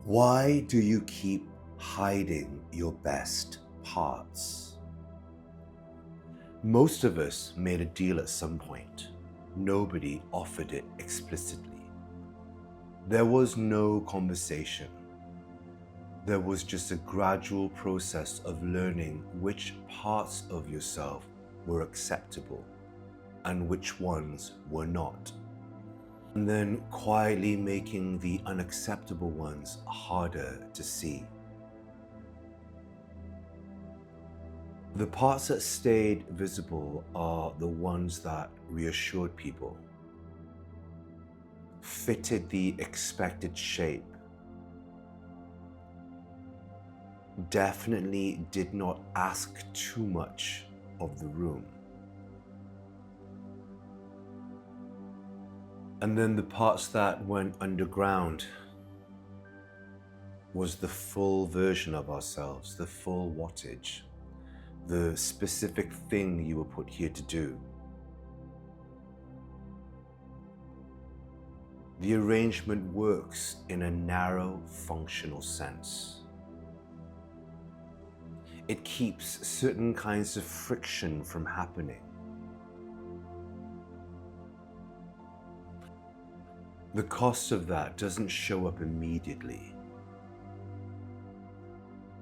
Why do you keep hiding your best parts? Most of us made a deal at some point. Nobody offered it explicitly. There was no conversation. There was just a gradual process of learning which parts of yourself were acceptable and which ones were not. And then quietly making the unacceptable ones harder to see. The parts that stayed visible are the ones that reassured people, fitted the expected shape, definitely did not ask too much of the room. And then the parts that went underground was the full version of ourselves, the full wattage, the specific thing you were put here to do. The arrangement works in a narrow functional sense. It keeps certain kinds of friction from happening. The cost of that doesn't show up immediately.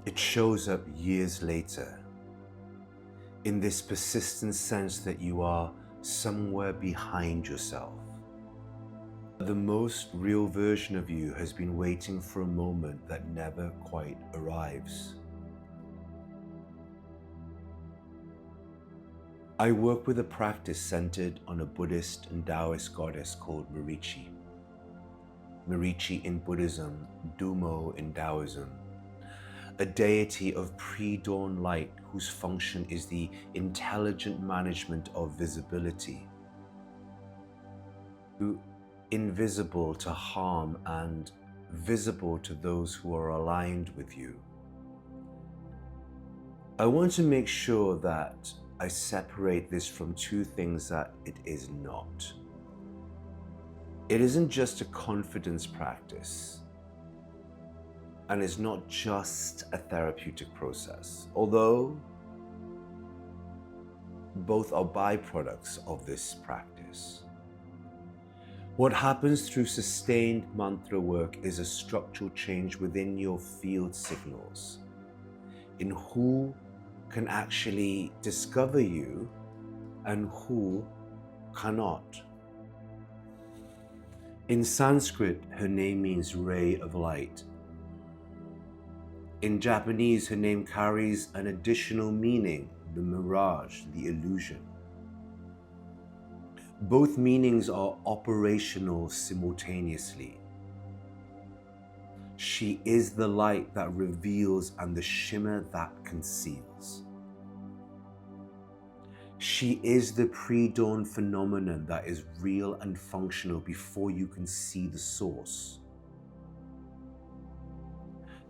It shows up years later, in this persistent sense that you are somewhere behind yourself. The most real version of you has been waiting for a moment that never quite arrives. I work with a practice centered on a Buddhist and Taoist goddess called Marichi. Marichi in Buddhism, Dumo in Taoism, a deity of pre-dawn light whose function is the intelligent management of visibility, invisible to harm and visible to those who are aligned with you. I want to make sure that I separate this from two things that it is not. It isn't just a confidence practice, and it's not just a therapeutic process, although both are byproducts of this practice. What happens through sustained mantra work is a structural change within your field signals, in who can actually discover you and who cannot. In Sanskrit, her name means ray of light. In Japanese, her name carries an additional meaning, the mirage, the illusion. Both meanings are operational simultaneously. She is the light that reveals and the shimmer that conceals. She is the pre-dawn phenomenon that is real and functional before you can see the source.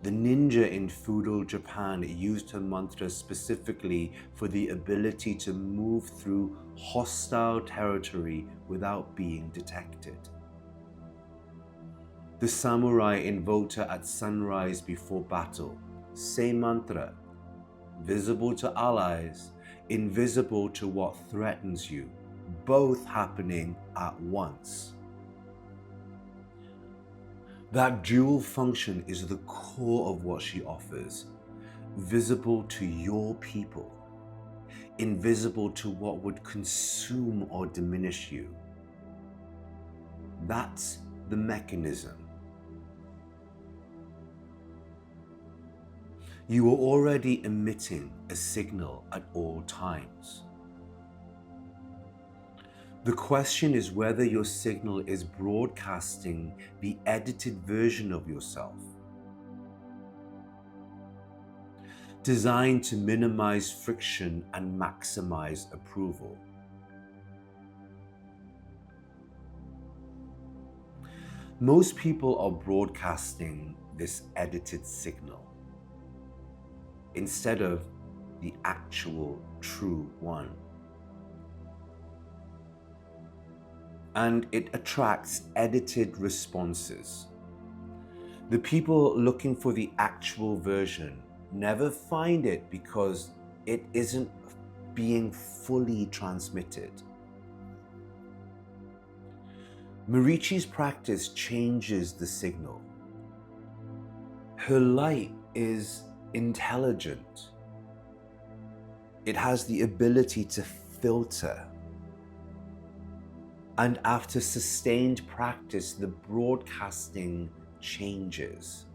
The ninja in feudal Japan used her mantra specifically for the ability to move through hostile territory without being detected. The samurai invoked her at sunrise before battle. Same mantra, visible to allies, invisible to what threatens you, both happening at once. That dual function is the core of what she offers, visible to your people, invisible to what would consume or diminish you. That's the mechanism. You are already emitting a signal at all times. The question is whether your signal is broadcasting the edited version of yourself, designed to minimize friction and maximize approval. Most people are broadcasting this edited signal instead of the actual true one. And it attracts edited responses. The people looking for the actual version never find it because it isn't being fully transmitted. Marichi's practice changes the signal. Her light is intelligent. It has the ability to filter. And after sustained practice, the broadcasting changes.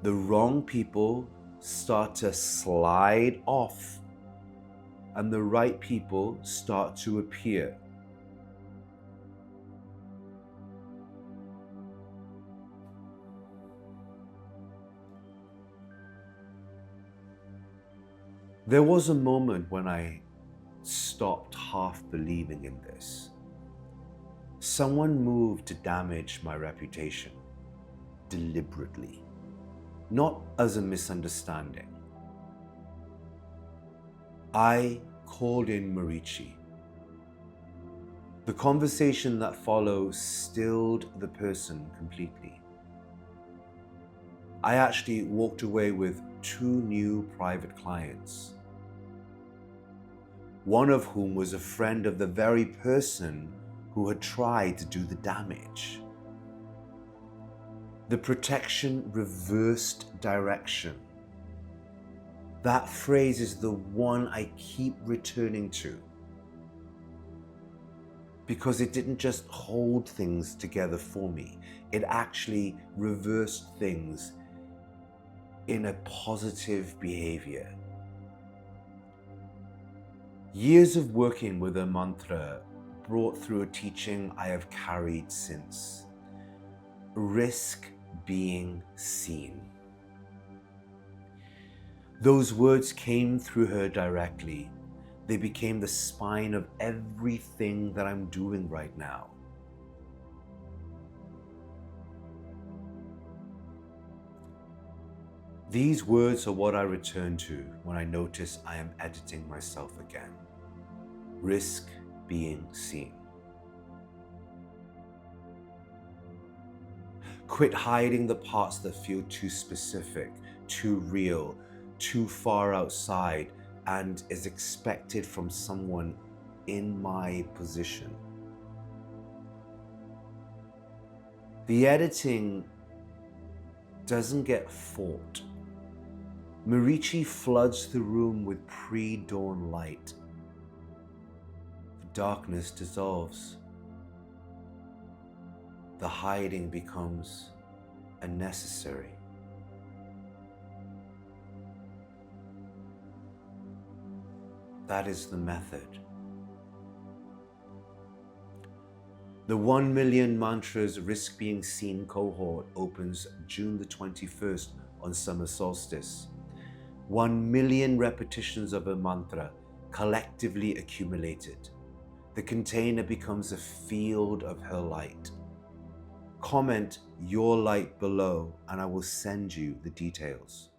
The wrong people start to slide off, and the right people start to appear. There was a moment when I stopped half believing in this. Someone moved to damage my reputation deliberately, not as a misunderstanding. I called in Marichi. The conversation that followed stilled the person completely. I actually walked away with 2 new private clients, one of whom was a friend of the very person who had tried to do the damage. The protection reversed direction. That phrase is the one I keep returning to, because it didn't just hold things together for me. It actually reversed things in a positive behavior. Years of working with a mantra brought through a teaching I have carried since. Risk being seen. Those words came through her directly. They became the spine of everything that I'm doing right now. These words are what I return to when I notice I am editing myself again. Risk being seen. Quit hiding the parts that feel too specific, too real, too far outside, and is expected from someone in my position. The editing doesn't get fought. Marichi floods the room with pre-dawn light. The darkness dissolves. The hiding becomes unnecessary. That is the method. The 1 Million Mantras Risk Being Seen cohort opens June the 21st on summer solstice. 1 million repetitions of a mantra collectively accumulated. The container becomes a field of her light. Comment your light below and I will send you the details.